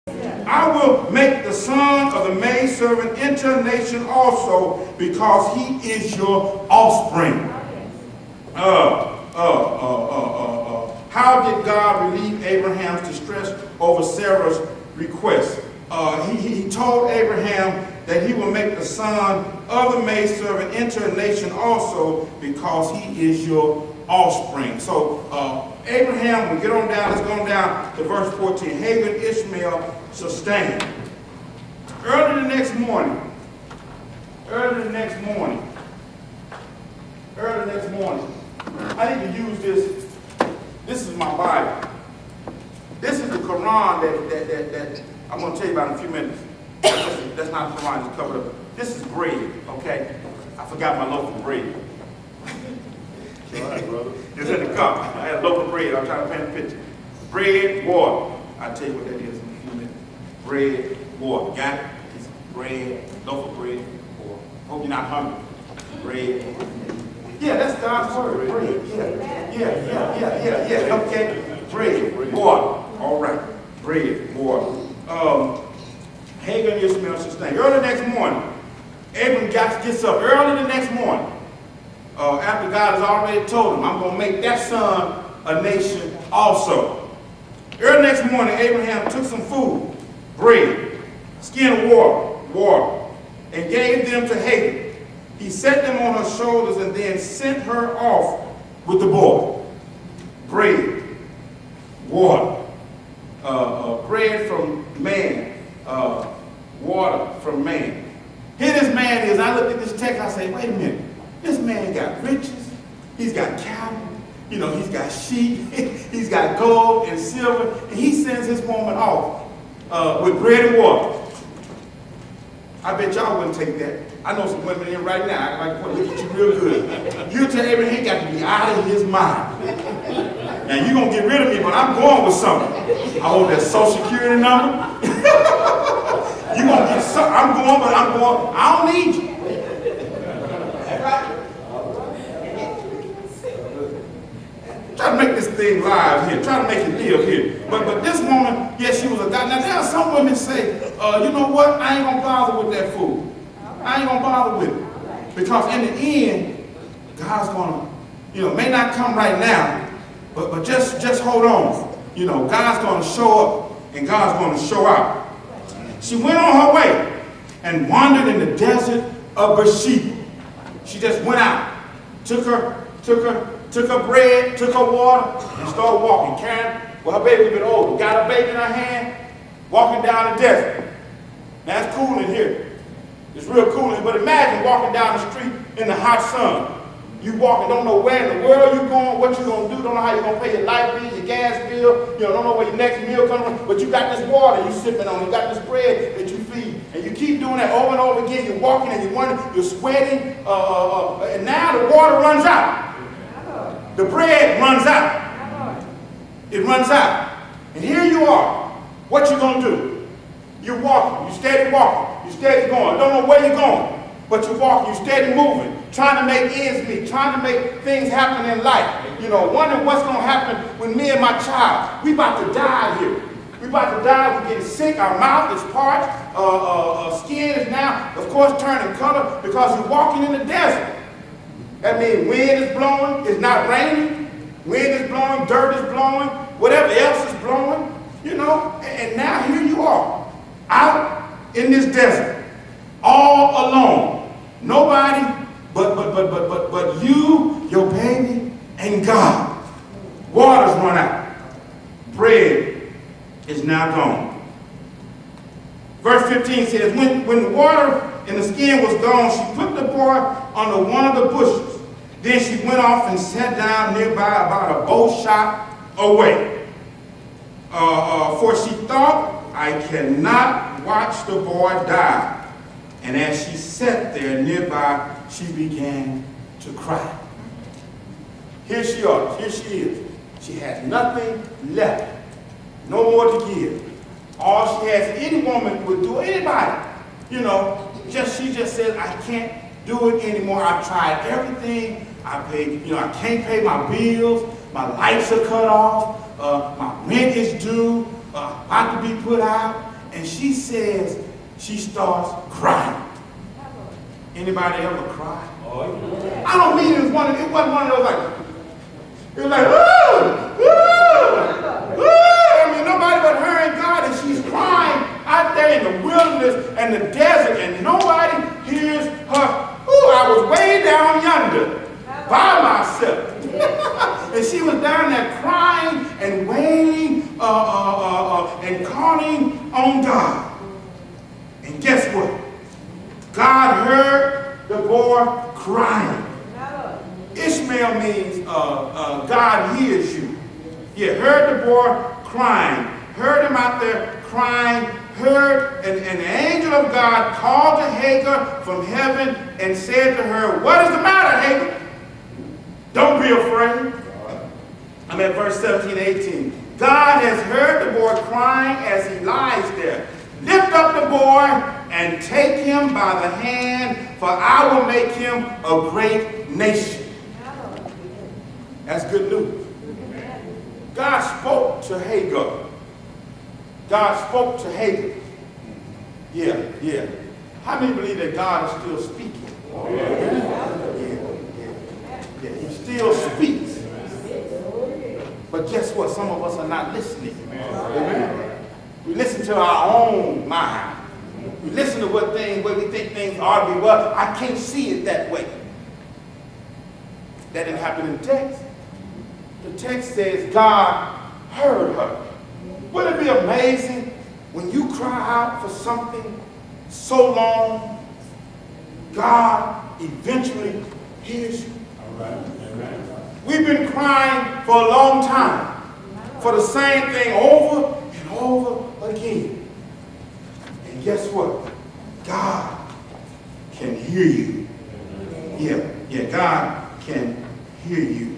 I will make the son of the maidservant enter a nation also, because he is your offspring. How did God relieve Abraham's distress over Sarah's request? He told Abraham that he will make the son of the maidservant enter a nation also, because he is your offspring. So Abraham, we get on down, let's go on down to verse 14. Hagar and Ishmael sustained. Early the next morning, I need to use this. This is my Bible. This is the Quran that I'm going to tell you about in a few minutes. That's not the Quran, it's covered up. This is bread, okay? I forgot my loaf of bread. All right, brother. It's in the cup. I had a loaf of bread. I'm trying to paint a picture. Bread, water. I'll tell you what that is in a few minutes. Bread, water. Got it? It's bread, loaf of bread, water. Hope you're not hungry. Bread. Yeah, that's God's word. Bread. Yeah. Okay. Bread, water. All right. Bread, water. Hagar and Ishmael sustained. Early the next morning, Abram gets up early the next morning. After God has already told him, I'm going to make that son a nation also. Early next morning, Abraham took some food, bread, skin of water, and gave them to Hagar. He set them on her shoulders and then sent her off with the boy. Bread, water, bread from man, water from man. Here this man is. I look at this text, I say, wait a minute. This man got riches, he's got cattle, he's got sheep, he's got gold and silver, and he sends his woman off with bread and water. I bet y'all wouldn't take that. I know some women in right now, I like to look at you real good. You tell Abraham he got to be out of his mind. Now you're going to get rid of me, but I'm going with something. I want that social security number. You're going to get something. I'm going. I don't need you. Try to make this thing live here. Try to make it live here. But this woman, yes, she was a God. Now there are some women say, you know what? I ain't gonna bother with that food. I ain't gonna bother with it, because in the end, God's gonna, may not come right now, but just hold on. God's gonna show up and God's gonna show out. She went on her way and wandered in the desert of Beersheba. She just went out, took her bread, took her water, and started walking. Her baby was a bit older, got her baby in her hand, walking down the desert. Now it's cool in here. It's real cool, but imagine walking down the street in the hot sun. You walking, don't know where in the world you're going, what you're going to do, don't know how you're going to pay your light bill, your gas bill, don't know where your next meal comes from, but you got this water you're sipping on, you got this bread that you feed, and you keep doing that over and over again. You're walking and you're wondering, you're sweating, and now the water runs out. The bread runs out. It runs out. And here you are. What you going to do? You're walking. You steady walking. You steady going. Don't know where you're going, but you're walking. You steady moving. Trying to make ends meet. Trying to make things happen in life. Wondering what's going to happen with me and my child. We about to die here. We about to die. We're getting sick. Our mouth is parched. Skin is now, of course, turning color because you're walking in the desert. That means wind is blowing, it's not raining. Wind is blowing, dirt is blowing, whatever else is blowing, And now here you are, out in this desert, all alone. Nobody but you, your baby, and God. Water's run out. Bread is now gone. Verse 15 says, when the water and the skin was gone, she put the boy under one of the bushes. Then she went off and sat down nearby about a bow shot away. For she thought, I cannot watch the boy die. And as she sat there nearby, she began to cry. Here she is. Here she is. She has nothing left. No more to give. All she has, any woman would do, anybody, she just says, I can't do it anymore. I've tried everything. I can't pay my bills. My lights are cut off. My rent is due. About to be put out. And she says, she starts crying. Anybody ever cry? I don't mean it wasn't one of those like, it was like, woo, woo, woo. I mean, nobody but her and God, and she's crying out there in the wilderness and the desert, and nobody hears her. Ooh, I was way down yonder by myself. And she was down there crying and wailing and calling on God. And guess what? God heard the boy crying. Ishmael means God hears you. Yeah, heard the boy crying. Heard him out there crying. Heard, and the angel of God called to Hagar from heaven and said to her, what is the matter, Hagar? Don't be afraid. I'm at verse 17, 18. God has heard the boy crying as he lies there. Lift up the boy and take him by the hand, for I will make him a great nation. That's good news. God spoke to Hagar. God spoke to Hagar. Yeah. How many believe that God is still speaking? Yeah. He still speaks. But guess what? Some of us are not listening. Amen. We listen to our own mind. We listen to what we think things ought to be. Well, I can't see it that way. That didn't happen in the text. The text says God heard her. Wouldn't it be amazing when you cry out for something so long, God eventually hears you? All right. Amen. We've been crying for a long time for the same thing over and over again. And guess what? God can hear you. Yeah, God can hear you.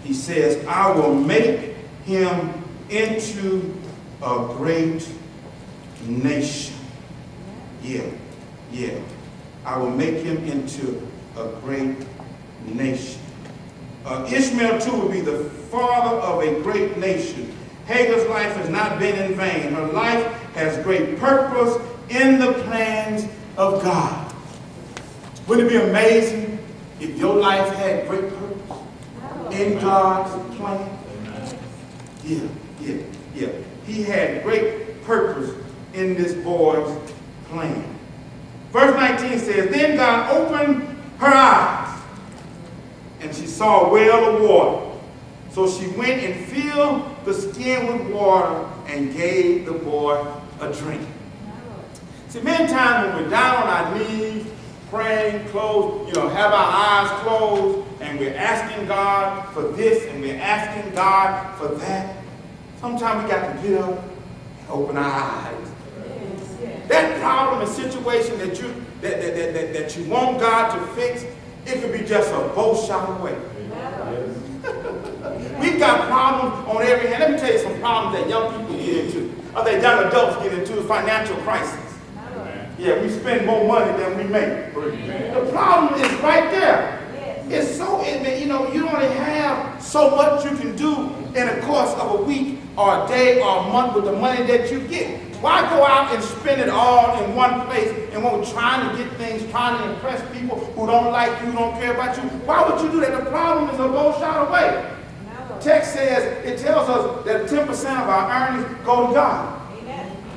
He says, I will make him into a great nation. Yeah. I will make him into a great nation. Ishmael too will be the father of a great nation. Hagar's life has not been in vain. Her life has great purpose in the plans of God. Wouldn't it be amazing if your life had great purpose in God's plan? Yeah. He had great purpose in this boy's plan. Verse 19 says, then God opened her eyes, and she saw a well of water. So she went and filled the skin with water and gave the boy a drink. See, many times when we're down on our knees, praying, have our eyes closed, and we're asking God for this and we're asking God for that, sometimes we got to get up and open our eyes. That problem and situation that you want God to fix, it could be just a bow shot away. We've got problems on every hand. Let me tell you some problems that young people get into, or that young adults get into, financial crisis. Yeah, we spend more money than we make. The problem is right there. It's so, you only have so much you can do in the course of a week or a day or a month with the money that you get. Why go out and spend it all in one place and when we're trying to get things, trying to impress people who don't like you, who don't care about you? Why would you do that? The problem is a bow shot away. The text says, it tells us that 10% of our earnings go to God.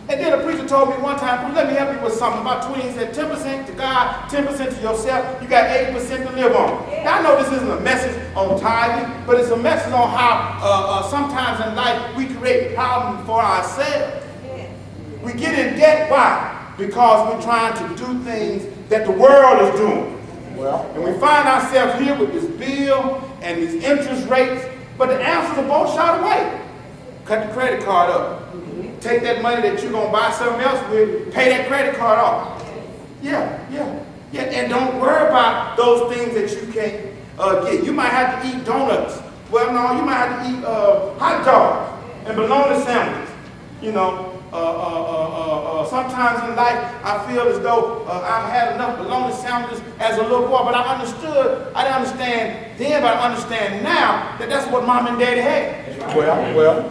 And then a preacher told me one time, let me help you with something. About 20, he said 10% to God, 10% to yourself, you got 80% to live on. Now I know this isn't a message on tithing, but it's a message on how sometimes in life we create problems for ourselves. We get in debt, why? Because we're trying to do things that the world is doing. And we find ourselves here with this bill and these interest rates, but the answer's a bow shot away. Cut the credit card up. Take that money that you're going to buy something else with, pay that credit card off. Yeah. And don't worry about those things that you can't get. You might have to eat donuts. Well, no, you might have to eat hot dogs and bologna sandwiches. Sometimes in life, I feel as though I've had enough bologna sandwiches as a little boy, but I didn't understand then, but I understand now that that's what mom and daddy had. Well.